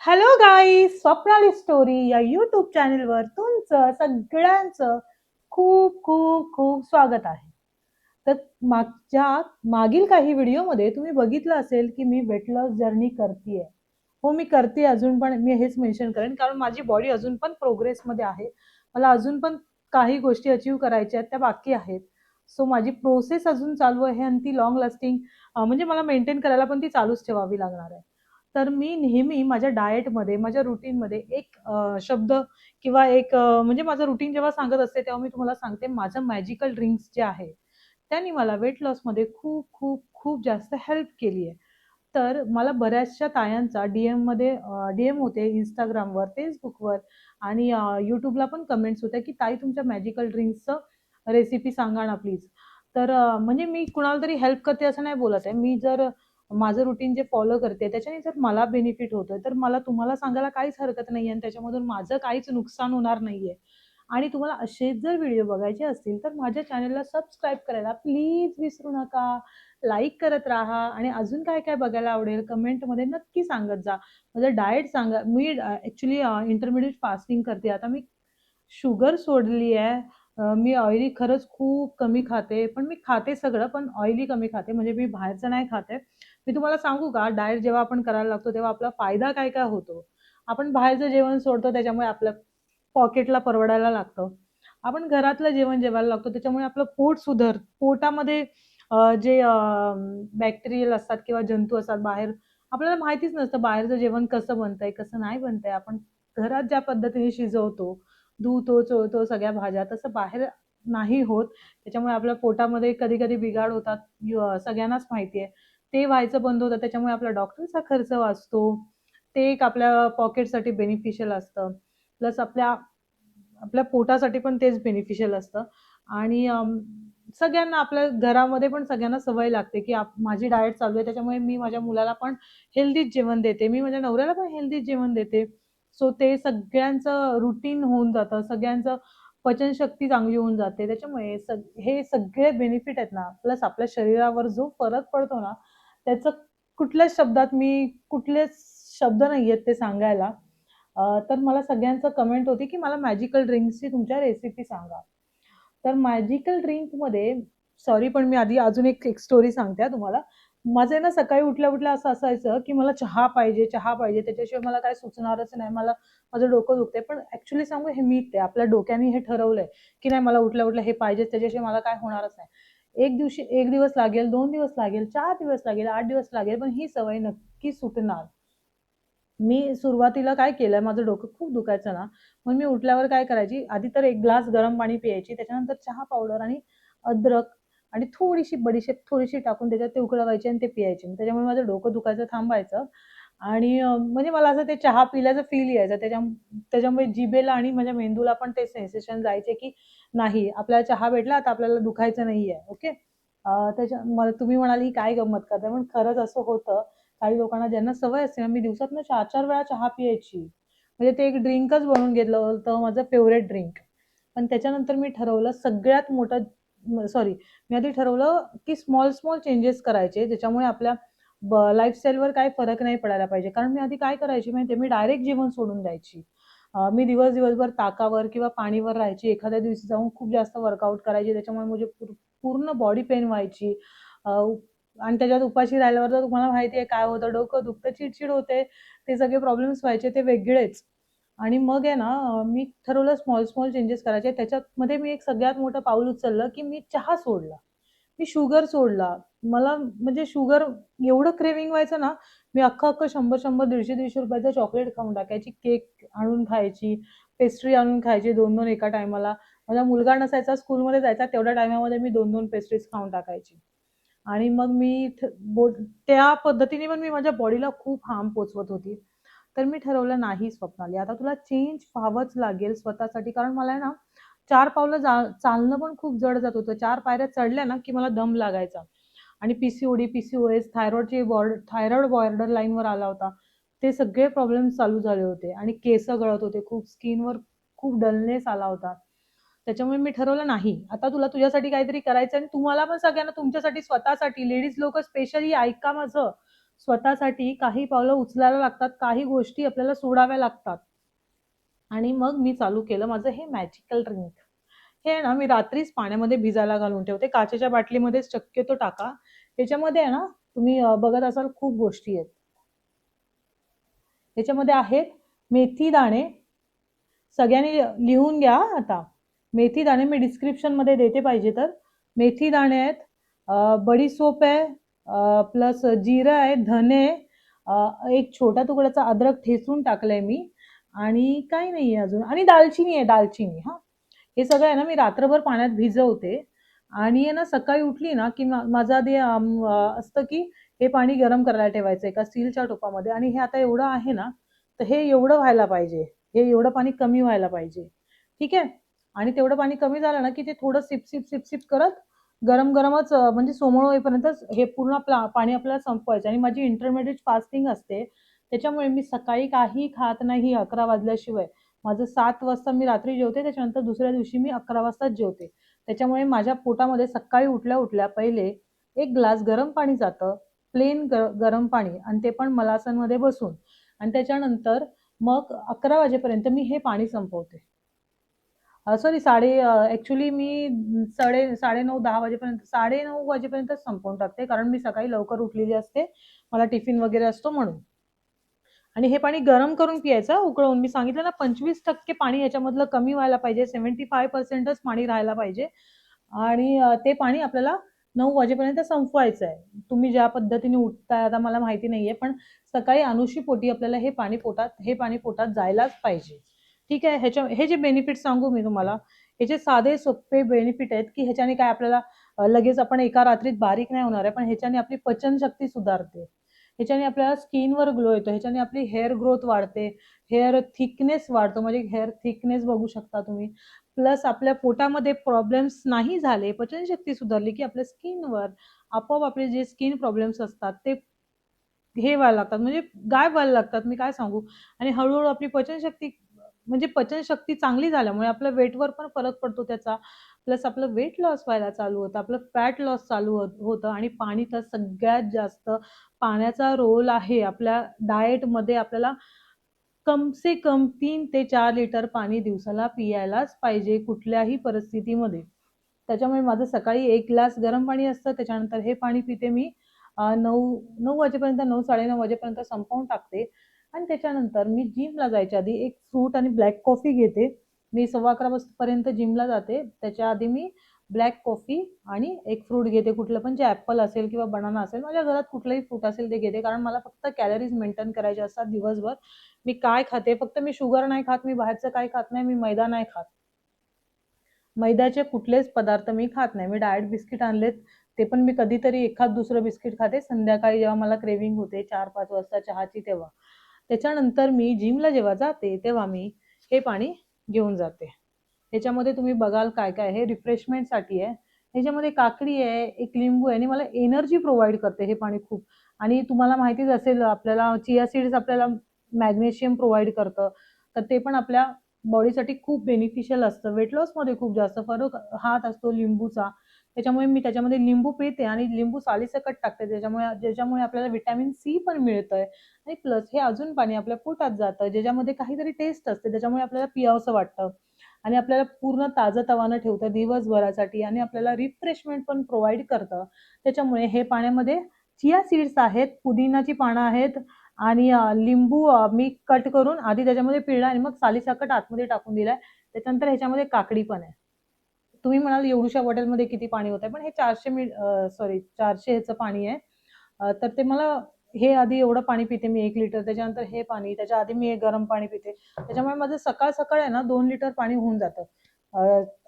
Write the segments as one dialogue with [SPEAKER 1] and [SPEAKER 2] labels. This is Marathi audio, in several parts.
[SPEAKER 1] हॅलो गाईज, स्वप्नाली स्टोरी या यूट्यूब चॅनलवर तुमचं सगळ्यांचं खूप खूप खूप स्वागत आहे. तर मागील काही व्हिडिओमध्ये तुम्ही बघितलं असेल की मी वेट लॉस जर्नी करतेय. हो, मी करते अजून पण. मी हेच मेन्शन करेन कारण माझी बॉडी अजून पण प्रोग्रेसमध्ये आहे. मला अजून पण काही गोष्टी अचीव करायच्या आहेत, त्या बाकी आहेत. सो माझी प्रोसेस अजून चालू आहे आणि ती लॉंग लास्टिंग म्हणजे मला मेंटेन करायला पण ती चालूच ठेवावी लागणार आहे. तर मी नेहमी माझ्या डाएटमध्ये, माझ्या रुटीनमध्ये एक शब्द किंवा एक म्हणजे माझं रुटीन जेव्हा सांगत असते, तेव्हा मी तुम्हाला सांगते माझं मॅजिकल ड्रिंक्स जे आहे, त्यांनी मला वेट लॉसमध्ये खूप, खूप, खूप जास्त हेल्प केली आहे. तर मला बऱ्याचशा तायांचा डी-एममध्ये डी-एम होते Instagramवर, Facebookवर आणि YouTubeला पण कमेंट्स होत्या, की "ताई तुमच्या मॅजिकल ड्रिंक्सचं रेसिपी सांगा ना प्लीज." तर म्हणजे मी कुणाला तरी हेल्प करते असं नाही बोलत आहे. मी जर माझं रुटीन जे फॉलो करते त्याच्याने जर मला बेनिफिट होतोय तर मला तुम्हाला सांगायला काहीच हरकत नाहीये आणि त्याच्यामधून माझं काहीच नुकसान होणार नाहीये. आणि तुम्हाला असेच जर व्हिडिओ बघायचे असतील तर माझ्या चॅनलला सबस्क्राईब करायला प्लीज विसरू नका. लाईक करत राहा आणि अजून काय काय बघायला आवडेल कमेंटमध्ये नक्की सांगत जा. माझं डाएट सांगा. मी ॲक्चुअली इंटरमिडिएट फास्टिंग करते. आता मी शुगर सोडली आहे. मी ऑइली खरंच खूप कमी खाते. पण मी खाते सगळं, पण ऑइली कमी खाते. म्हणजे मी बाहेरचं नाही खात आहे. मी तुम्हाला सांगू का, डाएट जेव्हा आपण करायला लागतो, तेव्हा आपला फायदा काय काय होतो? आपण बाहेरचं जेवण सोडतो, त्याच्यामुळे आपल्या पॉकेटला परवडायला लागतं. आपण घरातलं जेवण जेवायला लागतो, त्याच्यामुळे आपलं पोट पोटामध्ये जे बॅक्टेरियल असतात किंवा जंतू असतात बाहेर, आपल्याला माहितीच नसतं बाहेरचं जेवण कसं बनतंय, कसं नाही बनतंय. आपण घरात ज्या पद्धतीने शिजवतो, धुतो, चोळतो सगळ्या भाज्या, तसं बाहेर नाही होत. त्याच्यामुळे आपल्या पोटामध्ये कधी-कधी बिघाड होतात. सगळ्यांनाच माहिती आहे. ते व्हायचं बंद होतं. त्याच्यामुळे आपला डॉक्टरचा खर्च वाचतो. ते एक आपल्या पॉकेटसाठी बेनिफिशियल असतं. प्लस आपल्या आपल्या पोटासाठी पण तेच बेनिफिशियल असतं. आणि सगळ्यांना आपल्या घरामध्ये पण सगळ्यांना सवय लागते, की माझी डाएट चालू आहे, त्याच्यामुळे मी माझ्या मुलाला पण हेल्दीच जेवण देते. मी माझ्या नवऱ्याला पण हेल्दीच जेवण देते. सो ते सगळ्यांचं रुटीन होऊन जातं. सगळ्यांचं पचनशक्ती चांगली होऊन जाते. त्याच्यामुळे हे सगळे बेनिफिट आहेत ना, प्लस आपल्या शरीरावर जो फरक पडतो ना, त्याचं कुठल्याच शब्दात मी कुठलेच शब्द नाहीयेत ते सांगायला. तर मला सगळ्यांचं कमेंट होती, की मला मॅजिकल ड्रिंक्सची तुमच्या रेसिपी सांगा. तर मॅजिकल ड्रिंकमध्ये सॉरी पण मी आधी अजून एक स्टोरी सांगते हां तुम्हाला. माझं आहे ना सकाळी उठल्या-उठल्या असं असायचं, की मला चहा पाहिजे, चहा पाहिजे. त्याच्याशिवाय मला काही सुचणारच नाही. माझं डोकं दुखतंय. पण ॲक्चुअली सांगू हे मीथ आहे. आपल्या डोक्याने हे ठरवलंय, की नाही मला उठल्या-उठल्या हे पाहिजेच, त्याच्याशिवाय मला काय होणारच नाही. एक दिवस लागेल, 2 दिवस लागेल, 4 दिवस लागेल, 8 दिवस लागेल, पण ही सवय नक्की सुटणार. मी सुरुवातीला काय केलं, माझं डोकं खूप दुखायचं ना, मग मी उठल्यावर काय करायची, आधी तर 1 ग्लास गरम पाणी प्यायची, त्याच्यानंतर चहा पावडर आणि अद्रक आणि थोडीशी बडीशेप थोडीशी टाकून त्याच्यात ते उकळवायचे आणि ते प्यायचे. त्याच्यामुळे माझं डोकं दुखायचं थांबायचं आणि म्हणजे मला असं ते चहा पिल्याचं फील यायचं. त्याच्यामुळे जिभेला आणि माझ्या मेंदूला पण ते सेन्सेशन जायचे, की नाही आपल्याला चहा भेटला, आता आपल्याला दुखायचं नाहीये. ओके. मला तुम्ही म्हणाले, ही काय गंमत करताय? पण खरंच असं होतं. काही लोकांना ज्यांना सवय असते ना, मी दिवसातनं 4-4 वेळा चहा पियायची. म्हणजे ते एक ड्रिंकच बनवून घेतलं होतं माझं फेव्हरेट ड्रिंक. पण त्याच्यानंतर मी ठरवलं सगळ्यात मोठं सॉरी मी आधी ठरवलं, की स्मॉल चेंजेस करायचे ज्याच्यामुळे आपल्या लाईफस्टाईलवर काही फरक नाही पडायला पाहिजे. कारण मी आधी काय करायची माहिती आहे, मी डायरेक्ट जेवण सोडून द्यायची. मी दिवसभर ताकावर किंवा पाणीवर राहायची. एखाद्या दिवशी जाऊन खूप जास्त वर्कआउट करायची. त्याच्यामुळे म्हणजे पूर्ण बॉडी पेन व्हायची. अ, आणि त्याच्यात उपाशी राहिल्यावर तर तुम्हाला माहिती आहे काय होतं, डोकं दुखतं, चिडचिड होते. ते सगळे प्रॉब्लेम्स व्हायचे ते वेगळेच. आणि मग आहे ना मी ठरवलं स्मॉल चेंजेस करायचे. त्याच्यामध्ये मी एक सगळ्यात मोठं पाऊल उचललं, की मी चहा सोडला. मी शुगर सोडला. मला म्हणजे शुगर एवढं क्रेव्हिंग व्हायचं ना, मी अख्खं-अख्खं 100-100, 150-150 रुपयाचं चॉकलेट खाऊन टाकायची. केक आणून खायची, पेस्ट्री आणून खायची 2-2 एका टायमाला. माझा मुलगा नसायचा, स्कूलमध्ये जायचा, तेवढ्या टायमामध्ये मी 2-2 पेस्ट्रीज खाऊन टाकायची. आणि मग मी त्या पद्धतीने पण मी माझ्या बॉडीला खूप हार्म पोहोचवत होती. तर मी ठरवलं नाही स्वप्नाली, आता तुला चेंज व्हावंच लागेल स्वतःसाठी. कारण मला आहे ना 4 पावलं चालणं पण खूप जड जात होतं. 4 पायऱ्या चढल्या ना, की मला दम लागायचा. आणि पी-सी-ओ-डी, पी-सी-ओ-एस, थायरॉइड बॉर्डर लाईनवर आला होता. ते सगळे प्रॉब्लेम्स चालू झाले होते आणि केस गळत होते. खूप स्किनवर खूप डलनेस आला होता. त्याच्यामुळे मी ठरवलं नाही, आता तुला तुझ्यासाठी काहीतरी करायचं आणि तुम्हाला पण सगळ्यांना तुमच्यासाठी स्वतःसाठी लेडीज लोकं स्पेशली ऐका माझं. स्वतःसाठी काही पावलं उचलायला लागतात, काही गोष्टी आपल्याला सोडाव्या लागतात. आणि मग मी चालू केलं माझं हे मॅजिकल ड्रिंक. हे ना मी रात्रीच पाण्यामध्ये भिजायला घालून ठेवते. काचेच्या बाटलीमध्येच शक्यतो टाका. त्याच्यामध्ये आहे ना, तुम्ही बघत असाल खूप गोष्टी आहेत. त्याच्यामध्ये आहेत मेथी दाणे. सगळ्यांनी लिहून घ्या आता. मेथी दाणे मी डिस्क्रिप्शन मध्ये देते पाहिजे तर. मेथी दाणे आहेत, बडीशोप आहे, प्लस जिरं आहे, धने, एक छोटा तुकड्याचा अद्रक ठेचून टाकलाय मी, आणि काही नाहीये अजून, आणि दालचिनी आहे, दालचिनी. हा, हे सगळं आहे ना मी रात्रभर पाण्यात भिजवते. आणि आहे ना सकाळी उठली ना की माझं आधी असतं की हे पाणी गरम करायला ठेवायचं एका स्टीलच्या टोपामध्ये. आणि हे आता एवढं आहे ना, तर हे एवढं व्हायला पाहिजे, हे एवढं पाणी कमी व्हायला पाहिजे. ठीक आहे. आणि तेवढं पाणी कमी झालं ना की ते थोडं सिप सिप सिप सिप करत गरम गरमच म्हणजे सोमळ होईपर्यंत हे पूर्ण पाणी आपल्याला संपवायचं. आणि माझी इंटरमिडिएट फास्टिंग असते, त्याच्यामुळे मी सकाळी काही खात नाही 11 वाजल्याशिवाय. माझं 7 वाजता मी रात्री जेवते, त्याच्यानंतर दुसऱ्या दिवशी मी 11 वाजताच जेवते. त्याच्यामुळे माझ्या पोटामध्ये सकाळी उठल्या उठल्या पहिले एक ग्लास गरम पाणी जातं, प्लेन गरम पाणी, आणि ते पण मलासनमध्ये बसून. आणि त्याच्यानंतर मग 11 वाजेपर्यंत मी हे पाणी संपवते. सॉरी, ऍक्च्युली मी 9:30 वाजेपर्यंत, 9:30 वाजेपर्यंत संपवून टाकते, कारण मी सकाळी लवकर उठलेली असते, मला टिफिन वगैरे असतो म्हणून. आणि हे पाणी गरम करून पियायचं, उकळून. मी सांगितलं ना 25% पाणी याच्यामधलं कमी व्हायला पाहिजे, 75%च पाणी राहायला पाहिजे. आणि ते पाणी आपल्याला 9 वाजेपर्यंत संपवायचं आहे. तुम्ही ज्या पद्धतीने उठताय आता मला माहिती नाहीये, पण सकाळी अनुशी पोटी आपल्याला हे पाणी पोटात जायलाच पाहिजे. ठीक आहे. हे जे बेनिफिट सांगू मी तुम्हाला, हे जे साधे सोपे बेनिफिट आहेत की ह्याच्याने काय आपल्याला लगेच आपण एका रात्रीत बारीक नाही होणार आहे, पण ह्याच्याने आपली पचनशक्ती सुधारते, ह्याच्याने आपल्याला स्किनवर ग्लो येतो, ह्याच्याने आपली हेअर ग्रोथ वाढते, हेअर थिकनेस वाढतो, म्हणजे हेअर थिकनेस बघू शकता तुम्ही. प्लस आपल्या पोटामध्ये प्रॉब्लेम्स नाही झाले, पचनशक्ती सुधारली की आपल्या स्किनवर आपोआप आपले जे स्किन प्रॉब्लेम्स असतात ते हे व्हायला लागतात, म्हणजे गायब व्हायला लागतात, मी काय सांगू. आणि हळूहळू आपली पचनशक्ती, म्हणजे पचनशक्ती चांगली झाल्यामुळे आपल्या वेटवर पण फरक पडतो त्याचा. प्लस आपलं वेट लॉस व्हायला चालू होतं, आपलं फॅट लॉस चालू होतं. आणि पाणी तर सगळ्यात जास्त, पाण्याचा रोल आहे आपल्या डाएटमध्ये. आपल्याला कम से कम 3 ते 4 लिटर पाणी दिवसाला पियायलाच पाहिजे कुठल्याही परिस्थितीमध्ये. त्याच्यामुळे माझं सकाळी 1 ग्लास गरम पाणी असतं, त्याच्यानंतर हे पाणी पिते मी. 9 वाजेपर्यंत, 9, 9:30 वाजेपर्यंत संपवून टाकते. आणि त्याच्यानंतर मी जिमला जायच्या आधी एक फ्रूट आणि ब्लॅक कॉफी घेते. मी 11:15 वाजतापर्यंत जिमला जाते, त्याच्या आधी मी ब्लॅक कॉफी आणि एक फ्रूट घेते, कुठलं पण, जे ऍपल असेल किंवा बनाना असेल, माझ्या घरात कुठलंही फ्रूट असेल ते घेते, कारण मला फक्त कॅलरीज मेंटेन करायचे असतात दिवसभर. मी काय खाते, फक्त मी शुगर नाही खात, मी बाहेरचं काही खात नाही, मी मैदा नाही खात, मैद्याचे कुठलेच पदार्थ मी खात नाही. मी डाएट बिस्किट आणलेत, ते पण मी कधीतरी एखाद दुसरं बिस्किट खाते संध्याकाळी, जेव्हा मला क्रेविंग होते 4-5 वाजता चहाची तेव्हा. त्याच्यानंतर मी जिमला जेव्हा जाते तेव्हा मी हे पाणी घेऊन जाते. ह्याच्यामध्ये तुम्ही बघाल काय काय, हे रिफ्रेशमेंटसाठी आहे. ह्याच्यामध्ये काकडी आहे, एक लिंबू आहे, आणि मला एनर्जी प्रोव्हाइड करते हे पाणी खूप. आणि तुम्हाला माहितीच असेल, आपल्याला चिया सीड्स आपल्याला मॅग्नेशियम प्रोव्हाइड करतं, तर ते पण आपल्या बॉडीसाठी खूप बेनिफिशियल असतं. वेट लॉसमध्ये खूप जास्त फरक हात असतो लिंबूचा. त्याच्यामुळे मी त्याच्यामध्ये लिंबू पिळते आणि लिंबू सालीसकट टाकते, ज्याच्यामुळे आपल्याला व्हिटॅमिन सी पण मिळतंय. आणि प्लस हे अजून पाणी आपल्या पोटात जातं, ज्याच्यामध्ये काहीतरी टेस्ट असते, त्याच्यामुळे आपल्याला पियावंसं वाटतं. आणि आपल्याला पूर्ण ताजंतवानं ठेवतं दिवसभरासाठी, आणि आपल्याला रिफ्रेशमेंट पण प्रोव्हाइड करतं. त्याच्यामुळे हे पाण्यामध्ये चिया सीड्स आहेत, पुदिनाची पानं आहेत, आणि लिंबू मी कट करून आधी त्याच्यामध्ये पिळला आणि मग सालीसकट आतमध्ये टाकून दिलाय. त्याच्यानंतर ह्याच्यामध्ये काकडी पण आहे. तुम्ही म्हणाल एवढ्याशा बॉटलमध्ये किती पाणी होतंय, पण हे 400 ह्याचं पाणी आहे. तर ते मला, हे आधी एवढं पाणी पिते मी 1 लिटर, त्याच्यानंतर हे पाणी, त्याच्या आधी मी एक गरम पाणी पिते. त्याच्यामुळे माझं सकाळ सकाळ आहे ना 2 लिटर पाणी होऊन जातं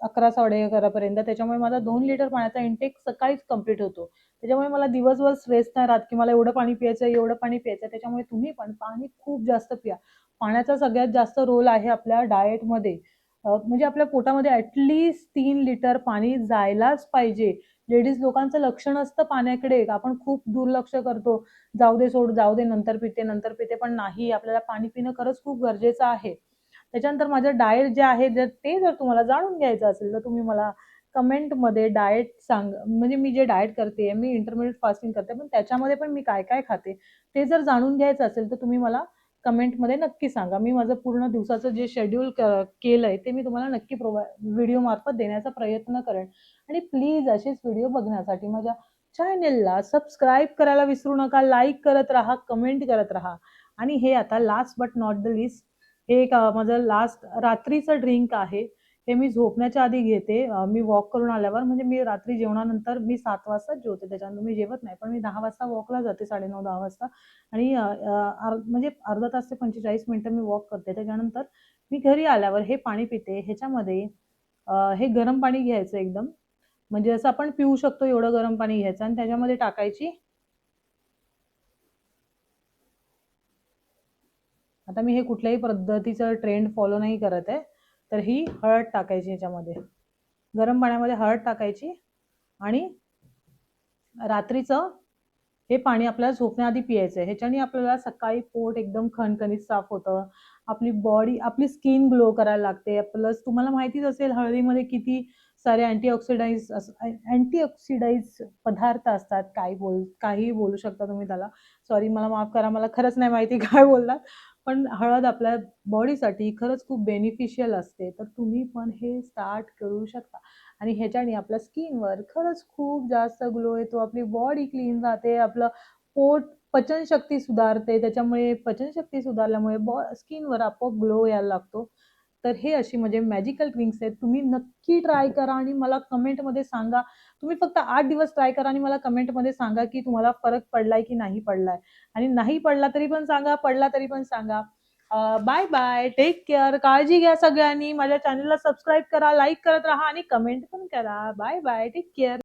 [SPEAKER 1] 11, 11:30 पर्यंत. त्याच्यामुळे माझा 2 लिटर पाण्याचा इंटेक सकाळीच कम्प्लीट होतो. त्याच्यामुळे मला दिवसभर स्ट्रेस नाही राहत की मला एवढं पाणी प्यायचं, एवढं पाणी प्यायचं. त्याच्यामुळे तुम्ही पण पाणी खूप जास्त पिया. पाण्याचा सगळ्यात जास्त रोल आहे आपल्या डाएटमध्ये. म्हणजे आपल्या पोटामध्ये ऍटलीस्ट 3 लिटर पाणी जायलाच पाहिजे. लेडीज लोकांचं लक्ष नसतं पाण्याकडे, आपण खूप दुर्लक्ष करतो, जाऊ दे, सोड, जाऊ दे, नंतर पिते, नंतर पिते. पण नाही, आपल्याला पाणी पिणं खरंच खूप गरजेचं आहे. त्याच्यानंतर माझं डाएट जे आहे, जर तुम्हाला जाणून घ्यायचं असेल तर तुम्ही मला कमेंटमध्ये डाएट सांग, म्हणजे मी जे डाएट करते, मी इंटरमिडिएट फास्टिंग करते, पण त्याच्यामध्ये पण मी काय-काय खाते, ते जर जाणून घ्यायचं असेल, तर तुम्ही मला कमेंटमध्ये नक्की सांगा. मी माझं पूर्ण दिवसाचं जे शेड्यूल केलंय, ते मी तुम्हाला नक्की व्हिडिओमार्फत देण्याचा प्रयत्न करेन. आणि प्लीज असेच व्हिडिओ बघण्यासाठी माझ्या चॅनेलला सबस्क्राईब करायला विसरू नका. लाईक करत राहा, कमेंट करत राहा. आणि हे आता last but not the list, हे एक माझं लास्ट रात्रीचं ड्रिंक आहे. हे मी झोपण्याच्या आधी घेते. मी वॉक करून आल्यावर, म्हणजे मी रात्री जेवणानंतर मी 7 वाजताच जेवते, त्याच्यानंतर मी जेवत नाही. पण मी 10 वाजता वॉकला जाते, 9:30-10 वाजता. आणि म्हणजे अर्धा तास ते 45 मिनिटं मी वॉक करते. त्याच्यानंतर मी घरी आल्यावर हे पाणी पिते. ह्याच्यामध्ये हे गरम पाणी घ्यायचं एकदम, म्हणजे असं आपण पिऊ शकतो एवढं गरम पाणी घ्यायचं आणि त्याच्यामध्ये टाकायची, आता मी हे कुठल्याही पद्धतीचं ट्रेंड फॉलो नाही करत आहे, तर ही हळद टाकायची ह्याच्यामध्ये. गरम पाण्यामध्ये हळद टाकायची आणि रात्रीचं हे पाणी आपल्याला झोपण्याआधी पियायचं आहे. ह्याच्याने आपल्याला सकाळी पोट एकदम खणखणीत साफ होतं. आपली बॉडी, आपली स्किन ग्लो करायला लागते. प्लस तुम्हाला माहितीच असेल हळदीमध्ये किती सारे अँटीऑक्सिडाइज पदार्थ असतात. काहीही बोलू शकता तुम्ही त्याला. सॉरी, मला माफ करा, मला खरंच नाही माहिती काय बोललात. पण हळद आपल्या बॉडीसाठी खरंच खूप बेनिफिशियल असते. तर तुम्ही पण हे स्टार्ट करू शकता. आणि ह्याच्याने आपल्या स्किनवर खरंच खूप जास्त ग्लो येतो. आपली बॉडी क्लीन राहते, आपलं पोट, पचनशक्ती सुधारते. त्याच्यामुळे पचनशक्ती सुधारल्यामुळे स्किनवर आपोआप ग्लो यायला लागतो. तर हे अशी म्हणजे मॅजिकल ड्रिंक्स आहेत. तुम्ही नक्की ट्राय करा आणि मला कमेंटमध्ये सांगा. तुम्ही फक्त 8 दिवस ट्राय करा आणि मला कमेंटमध्ये सांगा की तुम्हाला फरक पडलाय की नाही पडलाय. आणि नाही पडला तरी पण सांगा, पडला तरी पण सांगा. बाय बाय, टेक केअर, काळजी घ्या सगळ्यांनी. माझ्या चॅनलला सबस्क्राईब करा, लाईक करत राहा आणि कमेंट पण करा. Bye bye, take care.